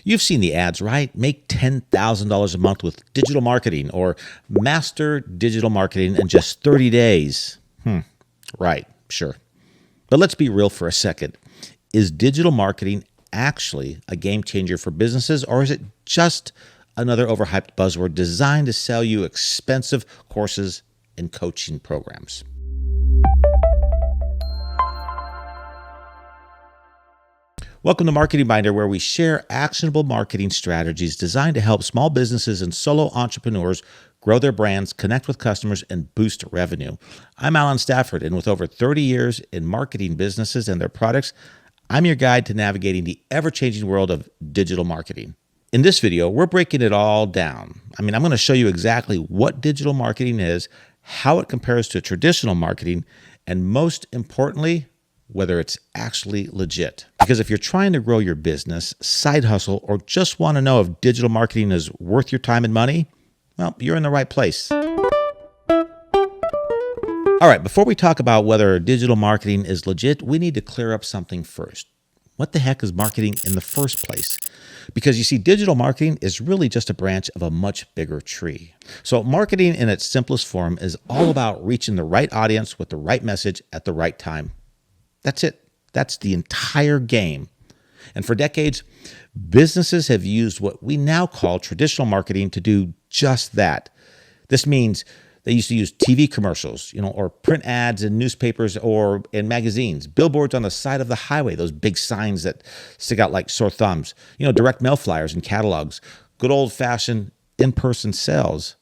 You've seen the ads, right? Make $10,000 a month with digital marketing or master digital marketing in just 30 days. Right, sure. But let's be real for a second. Is digital marketing actually a game changer for businesses, or is it just another overhyped buzzword designed to sell you expensive courses and coaching programs? Welcome to Marketing Binder, where we share actionable marketing strategies designed to help small businesses and solo entrepreneurs grow their brands, connect with customers, and boost revenue. I'm Alan Stafford, and with over 30 years in marketing businesses and their products, I'm your guide to navigating the ever-changing world of digital marketing. In this video, we're breaking it all down. I'm going to show you exactly what digital marketing is, how it compares to traditional marketing, and most importantly, whether it's actually legit. Because if you're trying to grow your business, side hustle, or just want to know if digital marketing is worth your time and money, well, you're in the right place. All right, before we talk about whether digital marketing is legit, we need to clear up something first. What the heck is marketing in the first place? Because you see, digital marketing is really just a branch of a much bigger tree. So marketing in its simplest form is all about reaching the right audience with the right message at the right time. That's it. That's the entire game. And for decades, businesses have used what we now call traditional marketing to do just that. This means they used to use TV commercials, or print ads in newspapers or in magazines, billboards on the side of the highway, those big signs that stick out like sore thumbs, direct mail flyers and catalogs, good old-fashioned in-person sales.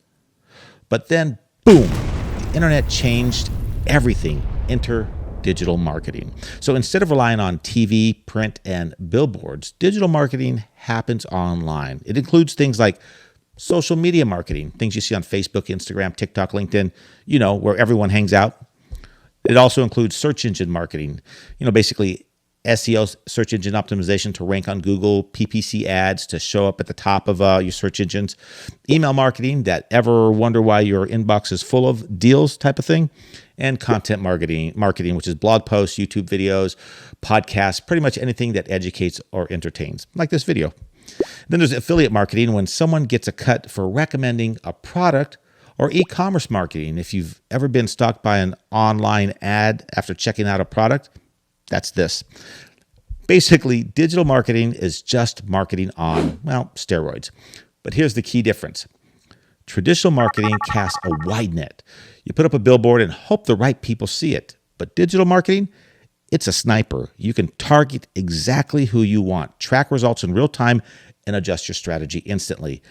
But then, boom, the internet changed everything. Enter digital marketing. So instead of relying on TV, print, and billboards, digital marketing happens online. It includes things like social media marketing, things you see on Facebook, Instagram, TikTok, LinkedIn, where everyone hangs out. It also includes search engine marketing, basically SEO, search engine optimization, to rank on Google, PPC ads to show up at the top of your search engines, email marketing, that ever wonder why your inbox is full of deals type of thing, and content marketing, which is blog posts, YouTube videos, podcasts, pretty much anything that educates or entertains, like this video. Then there's affiliate marketing, when someone gets a cut for recommending a product, or e-commerce marketing. If you've ever been stalked by an online ad after checking out a product, that's this. Basically, digital marketing is just marketing on, steroids. But here's the key difference. Traditional marketing casts a wide net. You put up a billboard and hope the right people see it. But digital marketing, it's a sniper. You can target exactly who you want, track results in real time, and adjust your strategy instantly.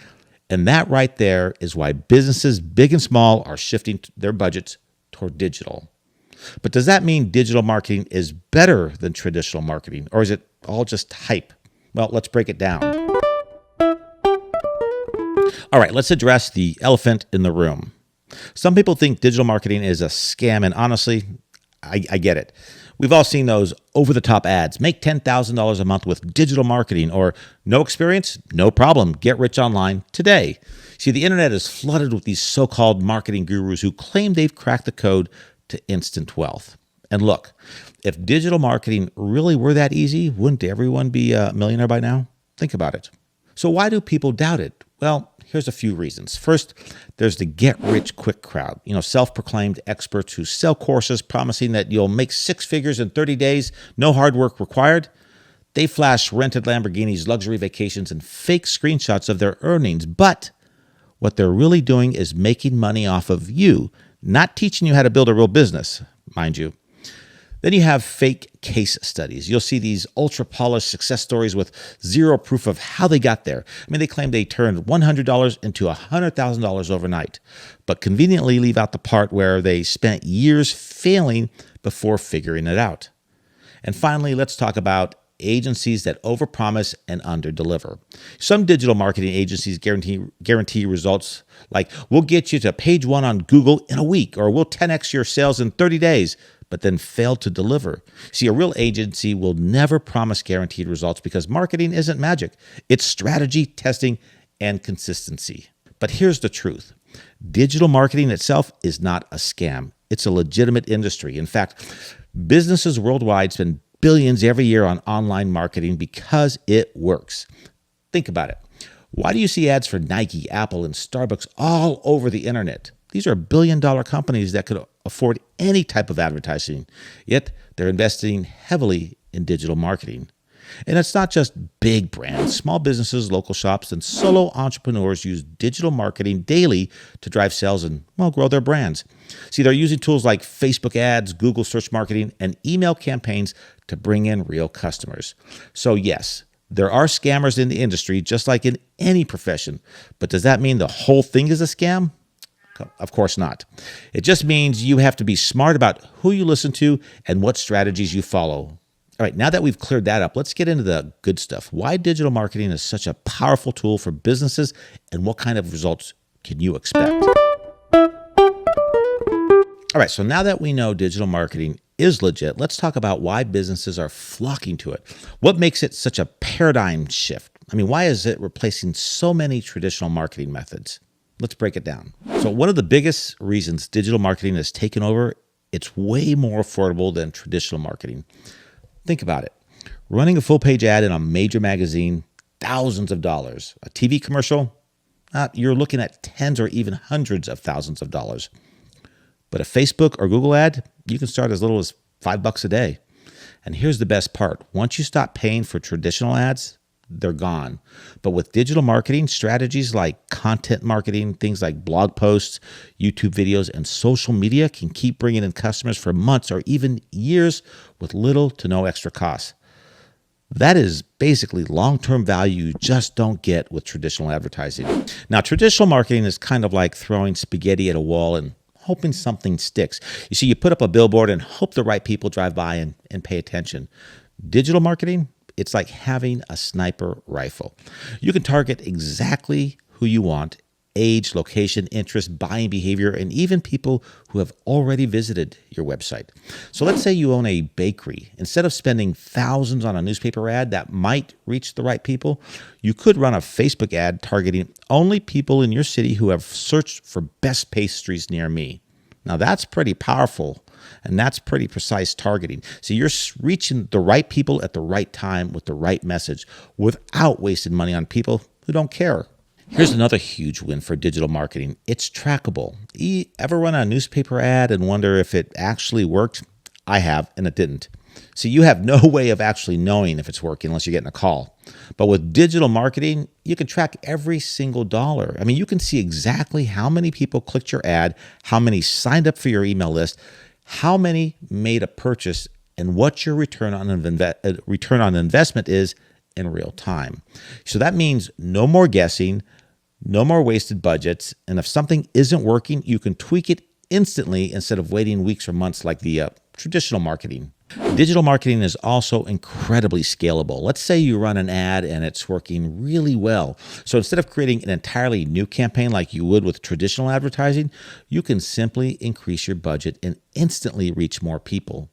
And that right there is why businesses, big and small, are shifting their budgets toward digital. But does that mean digital marketing is better than traditional marketing, or is it all just hype? Well, let's break it down. All right, let's address the elephant in the room. Some people think digital marketing is a scam, and honestly, I get it. We've all seen those over-the-top ads. Make $10,000 a month with digital marketing, or no experience? No problem. Get rich online today. See, the internet is flooded with these so-called marketing gurus who claim they've cracked the code to instant wealth. And look, if digital marketing really were that easy, wouldn't everyone be a millionaire by now? Think about it. So why do people doubt it? Well, here's a few reasons. First, there's the get-rich-quick crowd. Self-proclaimed experts who sell courses promising that you'll make six figures in 30 days, no hard work required. They flash rented Lamborghinis, luxury vacations, and fake screenshots of their earnings. But what they're really doing is making money off of you, not teaching you how to build a real business, mind you. Then you have fake case studies. You'll see these ultra-polished success stories with zero proof of how they got there. They claim they turned $100 into $100,000 overnight, but conveniently leave out the part where they spent years failing before figuring it out. And finally, let's talk about agencies that overpromise and underdeliver. Some digital marketing agencies guarantee results like, we'll get you to page 1 on Google in a week, or we'll 10x your sales in 30 days, but then fail to deliver. See, a real agency will never promise guaranteed results because marketing isn't magic. It's strategy, testing, and consistency. But here's the truth. Digital marketing itself is not a scam. It's a legitimate industry. In fact, businesses worldwide spend billions every year on online marketing because it works. Think about it. Why do you see ads for Nike, Apple, and Starbucks all over the internet? These are billion-dollar companies that could afford any type of advertising, yet they're investing heavily in digital marketing. And it's not just big brands. Small businesses, local shops, and solo entrepreneurs use digital marketing daily to drive sales and, well, grow their brands. See, they're using tools like Facebook ads, Google search marketing, and email campaigns to bring in real customers. So yes, there are scammers in the industry, just like in any profession. But does that mean the whole thing is a scam? Of course not. It just means you have to be smart about who you listen to and what strategies you follow. All right, now that we've cleared that up, let's get into the good stuff. Why digital marketing is such a powerful tool for businesses and what kind of results can you expect? All right, so now that we know digital marketing is legit, let's talk about why businesses are flocking to it. What makes it such a paradigm shift? I mean, why is it replacing so many traditional marketing methods? Let's break it down. So one of the biggest reasons digital marketing has taken over, it's way more affordable than traditional marketing. Think about it. Running a full-page ad in a major magazine, thousands of dollars. A TV commercial, you're looking at tens or even hundreds of thousands of dollars. But a Facebook or Google ad, you can start as little as $5 a day. And here's the best part. Once you stop paying for traditional ads, they're gone. But with digital marketing, strategies like content marketing, things like blog posts, YouTube videos, and social media can keep bringing in customers for months or even years with little to no extra cost. That is basically long-term value you just don't get with traditional advertising. Now, traditional marketing is kind of like throwing spaghetti at a wall and hoping something sticks. You see, you put up a billboard and hope the right people drive by and pay attention. Digital marketing, it's like having a sniper rifle. You can target exactly who you want, age, location, interest, buying behavior, and even people who have already visited your website. So let's say you own a bakery. Instead of spending thousands on a newspaper ad that might reach the right people, you could run a Facebook ad targeting only people in your city who have searched for best pastries near me. Now that's pretty powerful. And that's pretty precise targeting. So you're reaching the right people at the right time with the right message without wasting money on people who don't care. Here's another huge win for digital marketing. It's trackable. Ever run a newspaper ad and wonder if it actually worked? I have, and it didn't. So you have no way of actually knowing if it's working unless you're getting a call. But with digital marketing, you can track every single dollar. I mean, you can see exactly how many people clicked your ad, how many signed up for your email list, how many made a purchase, and what your return on investment is in real time. So that means no more guessing, no more wasted budgets, and if something isn't working, you can tweak it instantly instead of waiting weeks or months like the traditional marketing. Digital marketing is also incredibly scalable. Let's say you run an ad and it's working really well. So instead of creating an entirely new campaign like you would with traditional advertising, you can simply increase your budget and instantly reach more people.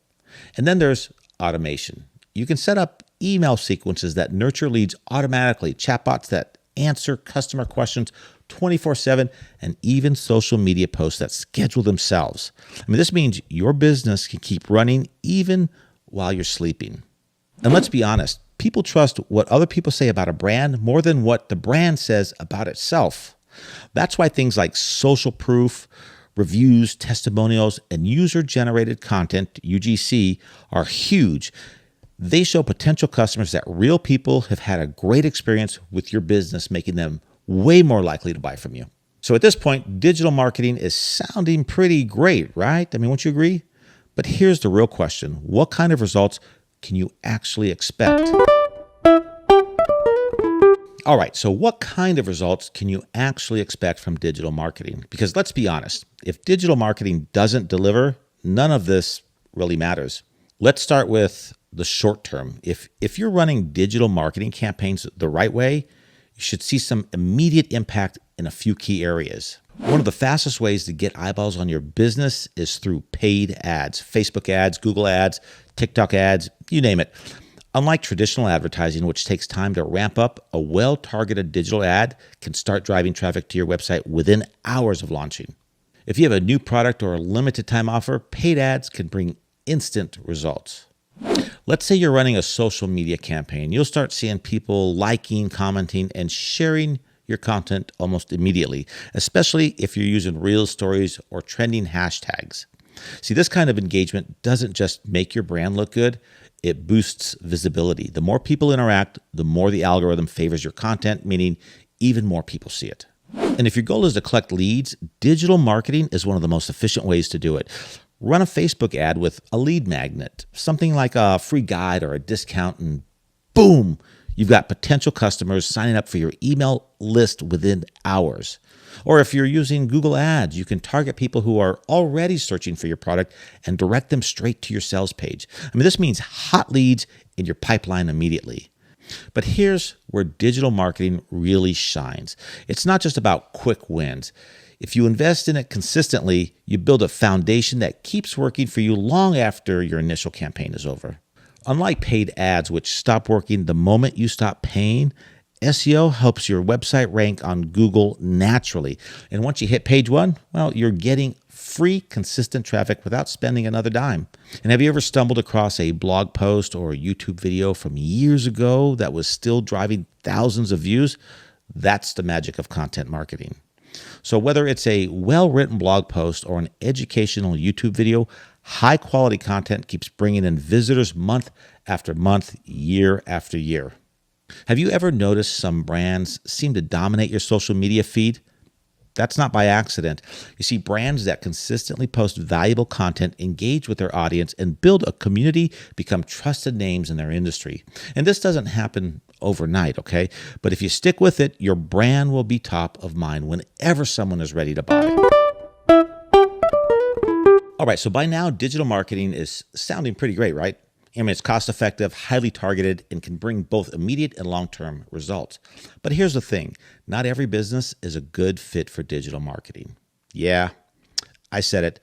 And then there's automation. You can set up email sequences that nurture leads automatically, chatbots that answer customer questions 24/7, and even social media posts that schedule themselves. I mean, this means your business can keep running even while you're sleeping. And let's be honest, people trust what other people say about a brand more than what the brand says about itself. That's why things like social proof, reviews, testimonials, and user-generated content, UGC, are huge. They show potential customers that real people have had a great experience with your business, making them way more likely to buy from you. So at this point, digital marketing is sounding pretty great, right? I mean, won't you agree? But here's the real question. What kind of results can you actually expect? All right, so what kind of results can you actually expect from digital marketing? Because let's be honest, if digital marketing doesn't deliver, none of this really matters. Let's start with the short term. If you're running digital marketing campaigns the right way, you should see some immediate impact in a few key areas. One of the fastest ways to get eyeballs on your business is through paid ads, Facebook ads, Google ads, TikTok ads, you name it. Unlike traditional advertising, which takes time to ramp up, a well-targeted digital ad can start driving traffic to your website within hours of launching. If you have a new product or a limited time offer, paid ads can bring instant results. Let's say you're running a social media campaign. You'll start seeing people liking, commenting, and sharing your content almost immediately, especially if you're using Reels, stories, or trending hashtags. See, this kind of engagement doesn't just make your brand look good, it boosts visibility. The more people interact, the more the algorithm favors your content, meaning even more people see it. And if your goal is to collect leads, digital marketing is one of the most efficient ways to do it. Run a Facebook ad with a lead magnet, something like a free guide or a discount, and boom, you've got potential customers signing up for your email list within hours. Or if you're using Google Ads, you can target people who are already searching for your product and direct them straight to your sales page. I mean, this means hot leads in your pipeline immediately. But here's where digital marketing really shines. It's not just about quick wins. If you invest in it consistently, you build a foundation that keeps working for you long after your initial campaign is over. Unlike paid ads, which stop working the moment you stop paying, SEO helps your website rank on Google naturally. And once you hit page one, well, you're getting free, consistent traffic without spending another dime. And have you ever stumbled across a blog post or a YouTube video from years ago that was still driving thousands of views? That's the magic of content marketing. So whether it's a well-written blog post or an educational YouTube video, high-quality content keeps bringing in visitors month after month, year after year. Have you ever noticed some brands seem to dominate your social media feed? That's not by accident. You see, brands that consistently post valuable content, engage with their audience, and build a community become trusted names in their industry. And this doesn't happen overnight, okay? But if you stick with it, your brand will be top of mind whenever someone is ready to buy. All right, so by now, digital marketing is sounding pretty great, right? I mean, it's cost-effective, highly targeted, and can bring both immediate and long-term results. But here's the thing. Not every business is a good fit for digital marketing. Yeah, I said it.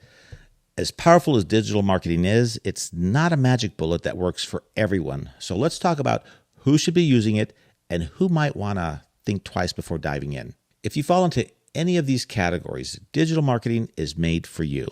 As powerful as digital marketing is, it's not a magic bullet that works for everyone. So let's talk about who should be using it and who might want to think twice before diving in. If you fall into any of these categories, digital marketing is made for you.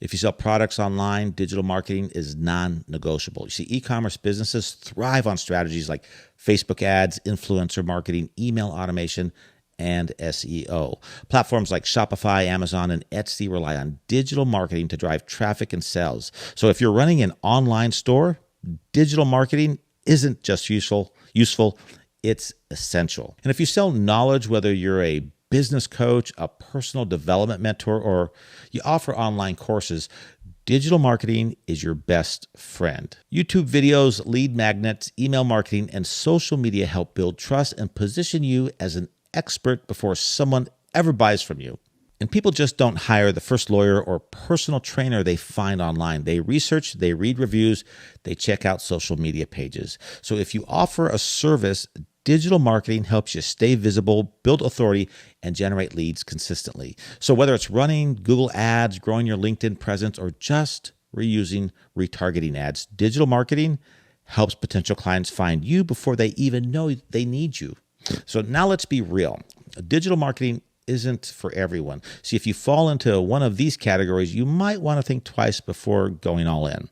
If you sell products online, digital marketing is non-negotiable. You see, e-commerce businesses thrive on strategies like Facebook ads, influencer marketing, email automation, and SEO. Platforms like Shopify, Amazon, and Etsy rely on digital marketing to drive traffic and sales. So if you're running an online store, digital marketing isn't just useful, it's essential. And if you sell knowledge, whether you're a business coach, a personal development mentor, or you offer online courses, digital marketing is your best friend. YouTube videos, lead magnets, email marketing, and social media help build trust and position you as an expert before someone ever buys from you. And people just don't hire the first lawyer or personal trainer they find online. They research, they read reviews, they check out social media pages. So if you offer a service, digital marketing helps you stay visible, build authority, and generate leads consistently. So whether it's running Google ads, growing your LinkedIn presence, or just retargeting ads, digital marketing helps potential clients find you before they even know they need you. So now let's be real. Digital marketing isn't for everyone. See, if you fall into one of these categories, you might want to think twice before going all in.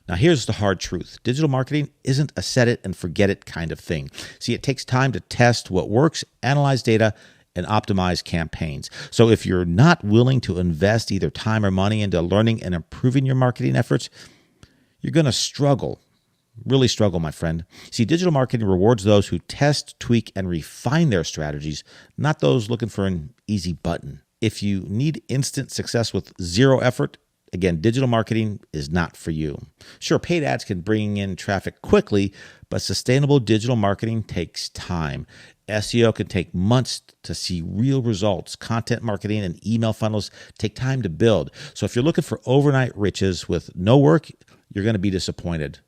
Now, here's the hard truth. Digital marketing isn't a set it and forget it kind of thing. See, it takes time to test what works, analyze data, and optimize campaigns. So if you're not willing to invest either time or money into learning and improving your marketing efforts, you're going to struggle, really struggle, my friend. See, digital marketing rewards those who test, tweak, and refine their strategies, not those looking for an easy button. If you need instant success with zero effort, again, digital marketing is not for you. Sure, paid ads can bring in traffic quickly, but sustainable digital marketing takes time. SEO can take months to see real results. Content marketing and email funnels take time to build. So if you're looking for overnight riches with no work, you're going to be disappointed.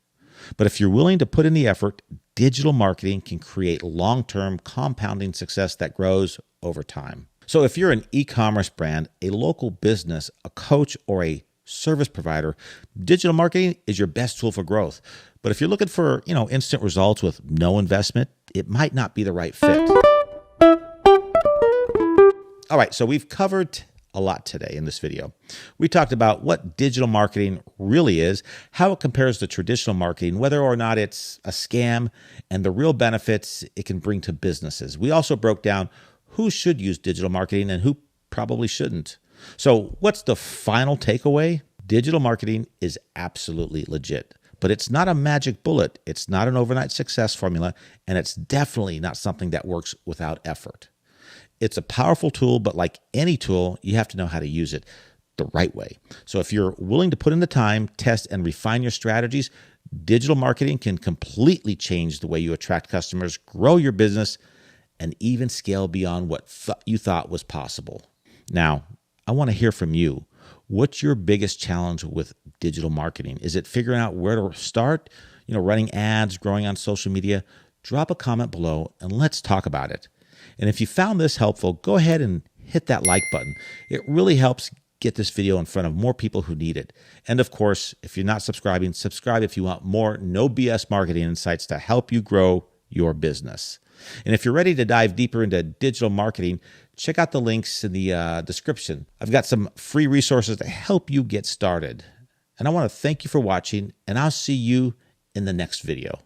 But if you're willing to put in the effort, digital marketing can create long-term compounding success that grows over time. So if you're an e-commerce brand, a local business, a coach, or a service provider, digital marketing is your best tool for growth. But if you're looking for, instant results with no investment, it might not be the right fit. All right, so we've covered a lot today in this video. We talked about what digital marketing really is, how it compares to traditional marketing, whether or not it's a scam, and the real benefits it can bring to businesses. We also broke down who should use digital marketing and who probably shouldn't. So what's the final takeaway? Digital marketing is absolutely legit, but it's not a magic bullet. It's not an overnight success formula, and it's definitely not something that works without effort. It's a powerful tool, but like any tool, you have to know how to use it the right way. So if you're willing to put in the time, test, and refine your strategies, digital marketing can completely change the way you attract customers, grow your business, and even scale beyond what you thought was possible. Now, I want to hear from you. What's your biggest challenge with digital marketing? Is it figuring out where to start? Running ads, growing on social media? Drop a comment below and let's talk about it. And if you found this helpful, go ahead and hit that like button. It really helps get this video in front of more people who need it. And of course, if you're not subscribing, subscribe if you want more no BS marketing insights to help you grow your business. And if you're ready to dive deeper into digital marketing, check out the links in the description. I've got some free resources to help you get started. And I want to thank you for watching, and I'll see you in the next video.